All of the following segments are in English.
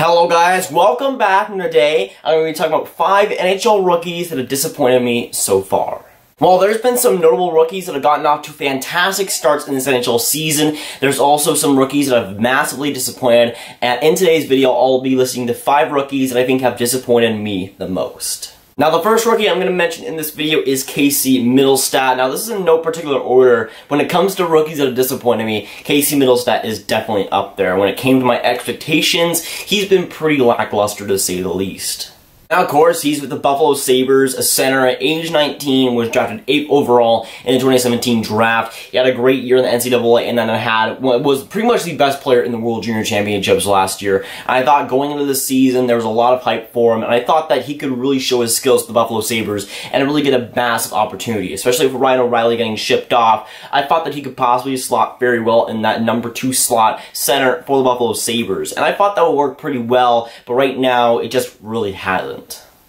Hello guys, welcome back, and today I'm going to be talking about 5 NHL rookies that have disappointed me so far. Well, there's been some notable rookies that have gotten off to fantastic starts in this NHL season. There's also some rookies that have massively disappointed, and in today's video I'll be listing the 5 rookies that I think have disappointed me the most. Now, the first rookie I'm going to mention in this video is Casey Mittelstadt. Now, this is in no particular order. When it comes to rookies that have disappointed me, Casey Mittelstadt is definitely up there. When it came to my expectations, he's been pretty lackluster to say the least. Now, of course, he's with the Buffalo Sabres, a center at age 19, was drafted 8th overall in the 2017 draft. He had a great year in the NCAA, and then was pretty much the best player in the World Junior Championships last year. I thought going into the season, there was a lot of hype for him, and I thought that he could really show his skills to the Buffalo Sabres and really get a massive opportunity, especially with Ryan O'Reilly getting shipped off. I thought that he could possibly slot very well in that number 2 slot center for the Buffalo Sabres, and I thought that would work pretty well, but right now, it just really hasn't.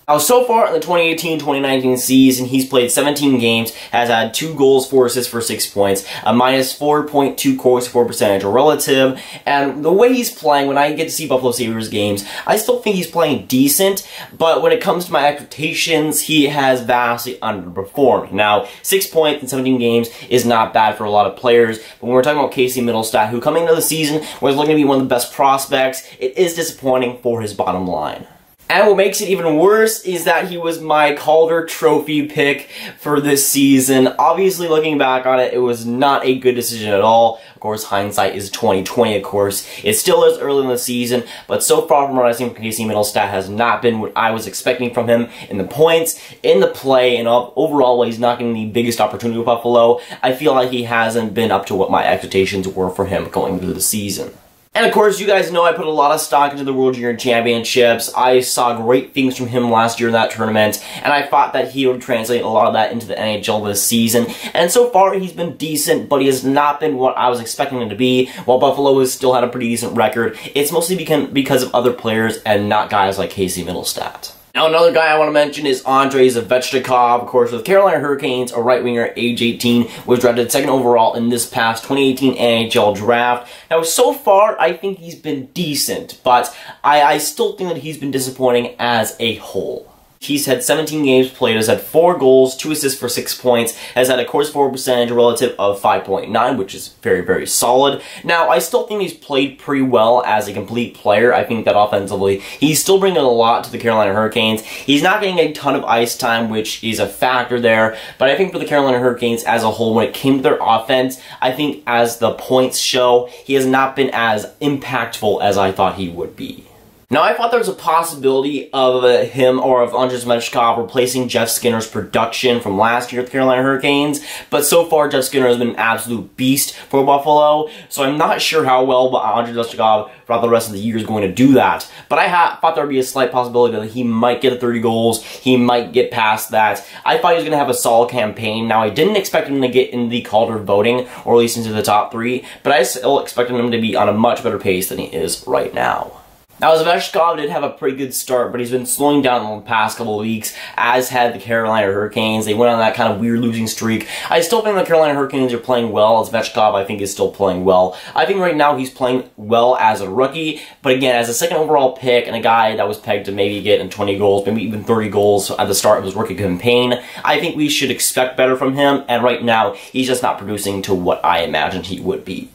Now, so far in the 2018-2019 season, he's played 17 games, has had 2 goals, 4 assists for 6 points, a minus 4.2 corks-for percentage relative, and the way he's playing, when I get to see Buffalo Sabres games, I still think he's playing decent, but when it comes to my expectations, he has vastly underperformed. Now, 6 points in 17 games is not bad for a lot of players, but when we're talking about Casey Mittelstadt, who coming into the season was looking to be one of the best prospects, it is disappointing for his bottom line. And what makes it even worse is that he was my Calder Trophy pick for this season. Obviously, looking back on it, it was not a good decision at all. Of course, hindsight is 20/20, of course. It still is early in the season, but so far from what I've seen from Casey Mittelstadt has not been what I was expecting from him in the points, in the play, and overall while he's not getting the biggest opportunity with Buffalo, I feel like he hasn't been up to what my expectations were for him going into the season. And of course, you guys know I put a lot of stock into the World Junior Championships. I saw great things from him last year in that tournament, and I thought that he would translate a lot of that into the NHL this season. And so far, he's been decent, but he has not been what I was expecting him to be. While Buffalo has still had a pretty decent record, it's mostly because of other players and not guys like Casey Mittelstadt. Now, another guy I want to mention is Andrei Zvechnikov, of course, with Carolina Hurricanes, a right-winger, age 18, was drafted 2nd overall in this past 2018 NHL draft. Now, so far, I think he's been decent, but I still think that he's been disappointing as a whole. He's had 17 games played, has had 4 goals, 2 assists for 6 points, has had a corks-for percentage relative of 5.9, which is very, very solid. Now, I still think he's played pretty well as a complete player. I think that offensively, he's still bringing a lot to the Carolina Hurricanes. He's not getting a ton of ice time, which is a factor there, but I think for the Carolina Hurricanes as a whole, when it came to their offense, I think as the points show, he has not been as impactful as I thought he would be. Now, I thought there was a possibility of him or of Andrei Zvechnikov replacing Jeff Skinner's production from last year with the Carolina Hurricanes, but so far Jeff Skinner has been an absolute beast for Buffalo, so I'm not sure how well Andrei Zvechnikov throughout the rest of the year is going to do that. But I thought there would be a slight possibility that he might get 30 goals, he might get past that. I thought he was going to have a solid campaign. Now, I didn't expect him to get in the Calder voting, or at least into the top 3, but I still expected him to be on a much better pace than he is right now. Now, Zvechnikov did have a pretty good start, but he's been slowing down in the past couple of weeks, as had the Carolina Hurricanes. They went on that kind of weird losing streak. I still think the Carolina Hurricanes are playing well. Zvechnikov, I think, is still playing well. I think right now he's playing well as a rookie, but again, as a 2nd overall pick and a guy that was pegged to maybe get in 20 goals, maybe even 30 goals at the start of his rookie campaign, I think we should expect better from him, and right now, he's just not producing to what I imagined he would be.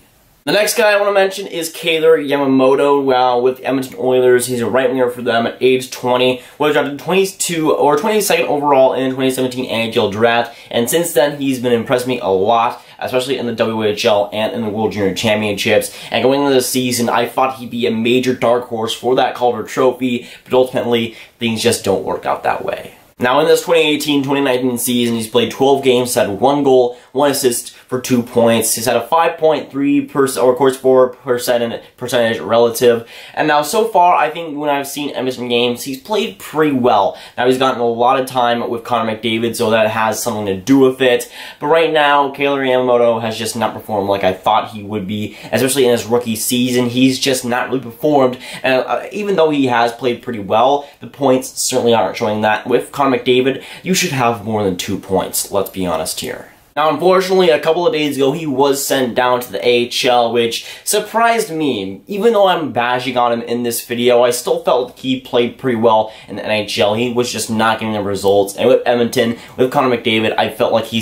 The next guy I want to mention is Kailer Yamamoto. With Edmonton Oilers, he's a right winger for them at age 20. Was drafted 22nd overall in 2017 NHL draft, and since then he's been impressing me a lot, especially in the WHL and in the World Junior Championships. And going into the season, I thought he'd be a major dark horse for that Calder Trophy, but ultimately things just don't work out that way. Now, in this 2018-2019 season, he's played 12 games, had 1 goal, 1 assist for 2 points. He's had a 5.3% or corks-for percentage relative. And now, so far, I think when I've seen Edmonton games, he's played pretty well. Now, he's gotten a lot of time with Connor McDavid, so that has something to do with it. But right now, Kailer Yamamoto has just not performed like I thought he would be, especially in his rookie season. He's just not really performed. And even though he has played pretty well, the points certainly aren't showing that. With Connor McDavid, you should have more than 2 points, let's be honest here. Now, unfortunately, a couple of days ago, he was sent down to the AHL, which surprised me. Even though I'm bashing on him in this video, I still felt he played pretty well in the NHL. He was just not getting the results. And with Edmonton, with Connor McDavid, I felt like he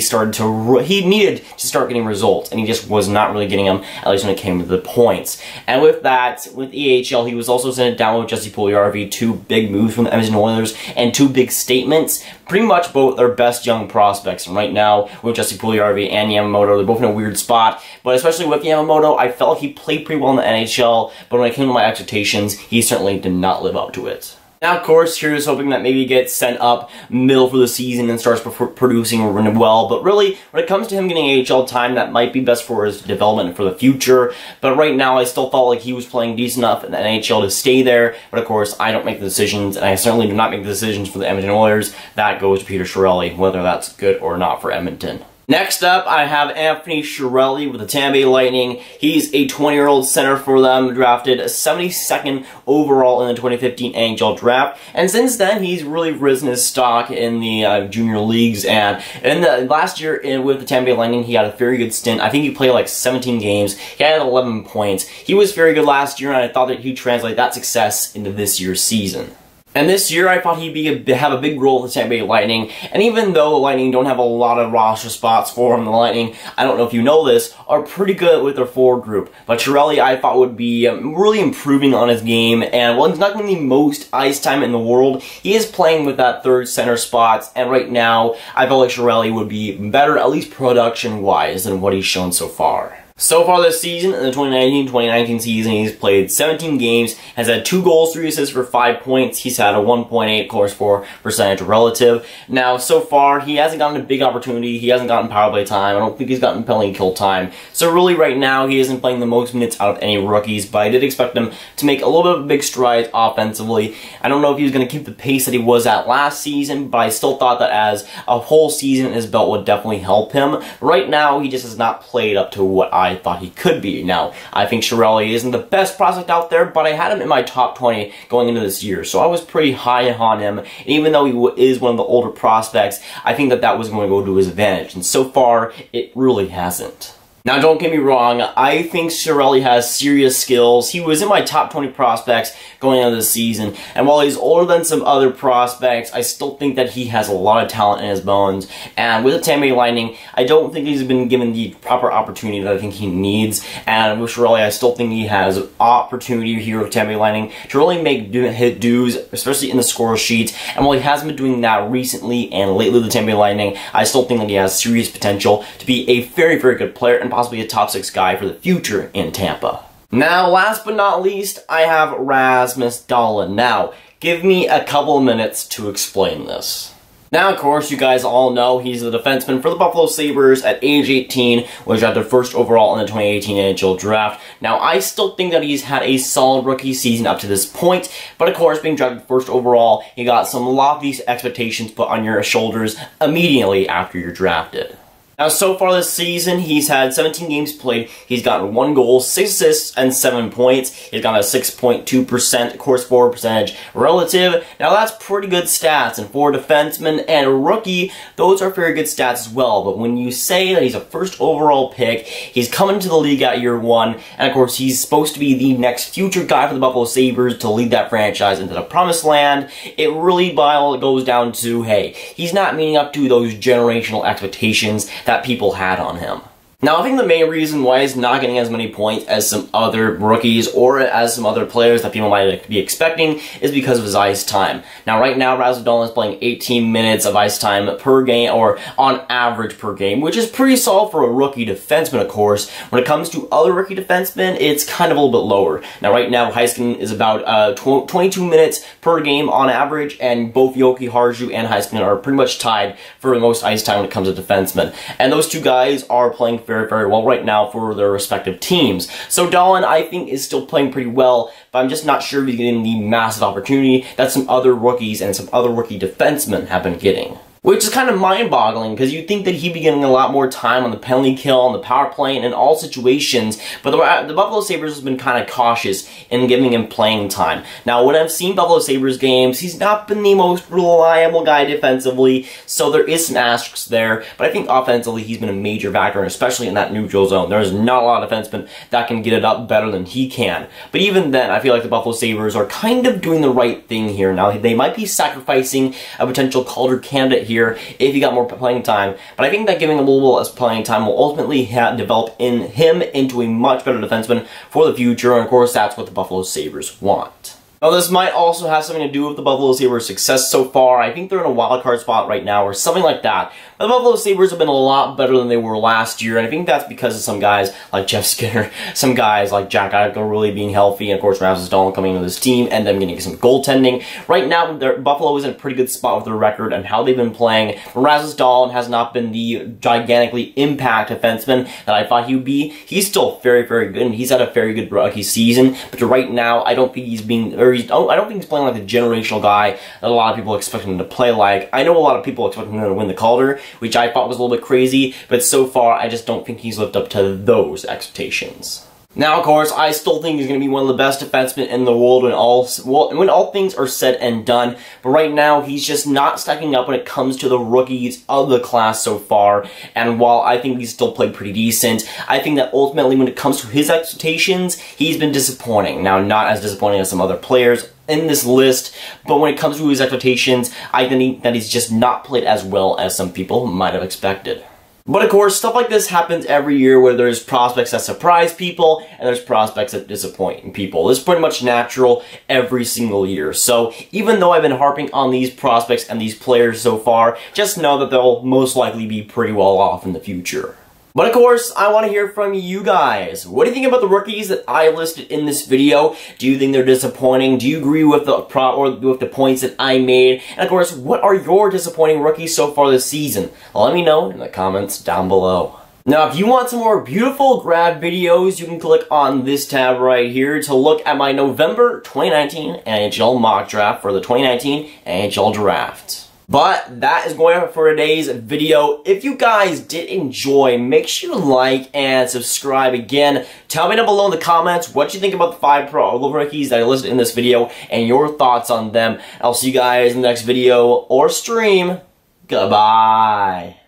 needed to start getting results, and he just was not really getting them, at least when it came to the points. And with that, with EHL, he was also sent down with Jesse Puljujarvi, 2 big moves from the Edmonton Oilers, and 2 big statements. Pretty much both their best young prospects. And right now, with Jesse Puljujarvi and Yamamoto, they're both in a weird spot. But especially with Yamamoto, I felt like he played pretty well in the NHL, but when it came to my expectations, he certainly did not live up to it. Now, of course, here's hoping that maybe he gets sent up middle for the season and starts producing really well. But really, when it comes to him getting AHL time, that might be best for his development for the future. But right now, I still felt like he was playing decent enough in the NHL to stay there. But of course, I don't make the decisions, and I certainly do not make the decisions for the Edmonton Oilers. That goes to Peter Chiarelli, whether that's good or not for Edmonton. Next up, I have Anthony Chiarelli with the Tampa Bay Lightning. He's a 20-year-old center for them, drafted 72nd overall in the 2015 NHL draft. And since then, he's really risen his stock in the junior leagues. And in the last year with the Tampa Bay Lightning, he had a very good stint. I think he played like 17 games. He had 11 points. He was very good last year, and I thought that he'd translate that success into this year's season. And this year, I thought he'd have a big role with the Tampa Bay Lightning. And even though the Lightning don't have a lot of roster spots for him, the Lightning, I don't know if you know this, are pretty good with their forward group. But Chiarelli, I thought, would be really improving on his game. And while he's not getting the most ice time in the world, he is playing with that third center spot. And right now, I felt like Chiarelli would be better, at least production-wise, than what he's shown so far. So far this season, in the 2018-2019 season, he's played 17 games, has had 2 goals, 3 assists for 5 points. He's had a 1.8 course for percentage relative. Now, so far, he hasn't gotten a big opportunity. He hasn't gotten power play time. I don't think he's gotten penalty kill time. So really, right now, he isn't playing the most minutes out of any rookies, but I did expect him to make a little bit of big strides offensively. I don't know if he was going to keep the pace that he was at last season, but I still thought that as a whole season in his belt would definitely help him. Right now, he just has not played up to what I thought he could be. Now, I think Chiarelli isn't the best prospect out there, but I had him in my top 20 going into this year, so I was pretty high on him. And even though he is one of the older prospects, I think that that was going to go to his advantage, and so far, it really hasn't. Now, don't get me wrong, I think Chiarelli has serious skills. He was in my top 20 prospects going into the season, and while he's older than some other prospects, I still think that he has a lot of talent in his bones. And with the Tampa Bay Lightning, I don't think he's been given the proper opportunity that I think he needs. And with Chiarelli, I still think he has opportunity here with Tampa Bay Lightning to really make hit dues, especially in the score sheet. And while he hasn't been doing that recently and lately with the Tampa Bay Lightning, I still think that he has serious potential to be a very, very good player and possibly a top 6 guy for the future in Tampa. Now, last but not least, I have Rasmus Dahlin. Now, give me a couple of minutes to explain this. Now, of course, you guys all know he's the defenseman for the Buffalo Sabres at age 18, was drafted first overall in the 2018 NHL draft. Now, I still think that he's had a solid rookie season up to this point, but of course, being drafted first overall, you got some lofty expectations put on your shoulders immediately after you're drafted. Now, so far this season, he's had 17 games played. He's gotten 1 goal, 6 assists, and 7 points. He's got a 6.2% course forward percentage relative. Now, that's pretty good stats. And for a defenseman and a rookie, those are very good stats as well. But when you say that he's a first overall pick, he's coming to the league at year 1, and of course, he's supposed to be the next future guy for the Buffalo Sabres to lead that franchise into the promised land, it really goes down to, hey, he's not meeting up to those generational expectations that people had on him. Now, I think the main reason why he's not getting as many points as some other rookies or as some other players that people might be expecting is because of his ice time. Now, right now, Rasmus Dahlin is playing 18 minutes of ice time per game, or on average per game, which is pretty solid for a rookie defenseman, of course. When it comes to other rookie defensemen, it's kind of a little bit lower. Now, right now, Heiskanen is about 22 minutes per game on average, and both Joki Harju and Heiskanen are pretty much tied for the most ice time when it comes to defensemen. And those two guys are playing very, very well right now for their respective teams. So Dahlin, I think, is still playing pretty well, but I'm just not sure if he's getting the massive opportunity that some other rookies and some other rookie defensemen have been getting. which is kind of mind-boggling because you'd think that he'd be getting a lot more time on the penalty kill, on the power play, and in all situations, but the Buffalo Sabres has been kind of cautious in giving him playing time. Now, when I've seen Buffalo Sabres games, he's not been the most reliable guy defensively, so there is some asterisks there, but I think offensively he's been a major factor, especially in that neutral zone. There's not a lot of defensemen that can get it up better than he can. But even then, I feel like the Buffalo Sabres are kind of doing the right thing here. Now, they might be sacrificing a potential Calder candidate here if he got more playing time, but I think that giving him a little less playing time will ultimately develop him into a much better defenseman for the future, and of course that's what the Buffalo Sabres want. Now, this might also have something to do with the Buffalo Sabres' success so far. I think they're in a wildcard spot right now or something like that. The Buffalo Sabres have been a lot better than they were last year, and I think that's because of some guys like Jeff Skinner, some guys like Jack Eichel really being healthy, and of course Rasmus Dahlin coming into this team, and them getting some goaltending. Right now, Buffalo is in a pretty good spot with their record and how they've been playing. Rasmus Dahlin has not been the gigantically impact defenseman that I thought he would be. He's still very, very good, and he's had a very good rookie season, but right now, I don't think he's being, I don't think he's playing like the generational guy that a lot of people expect him to play like. I know a lot of people expect him to win the Calder, which I thought was a little bit crazy, but so far I just don't think he's lived up to those expectations. Now, of course, I still think he's going to be one of the best defensemen in the world when all things are said and done, but right now he's just not stacking up when it comes to the rookies of the class so far, and while I think he's still played pretty decent, I think that ultimately when it comes to his expectations, he's been disappointing. Now, not as disappointing as some other players in this list, but when it comes to his expectations, I think that he's just not played as well as some people might have expected. But of course, stuff like this happens every year where there's prospects that surprise people and there's prospects that disappoint people. This is pretty much natural every single year. So even though I've been harping on these prospects and these players so far, just know that they'll most likely be pretty well off in the future. But of course, I want to hear from you guys. What do you think about the rookies that I listed in this video? Do you think they're disappointing? Do you agree with the points that I made? And of course, what are your disappointing rookies so far this season? Let me know in the comments down below. Now, if you want some more beautiful grad videos, you can click on this tab right here to look at my November 2019 NHL mock draft for the 2019 NHL draft. But that is going on for today's video. If you guys did enjoy, make sure you like and subscribe again. Tell me down below in the comments what you think about the 5 pro rookies that I listed in this video and your thoughts on them. I'll see you guys in the next video or stream. Goodbye.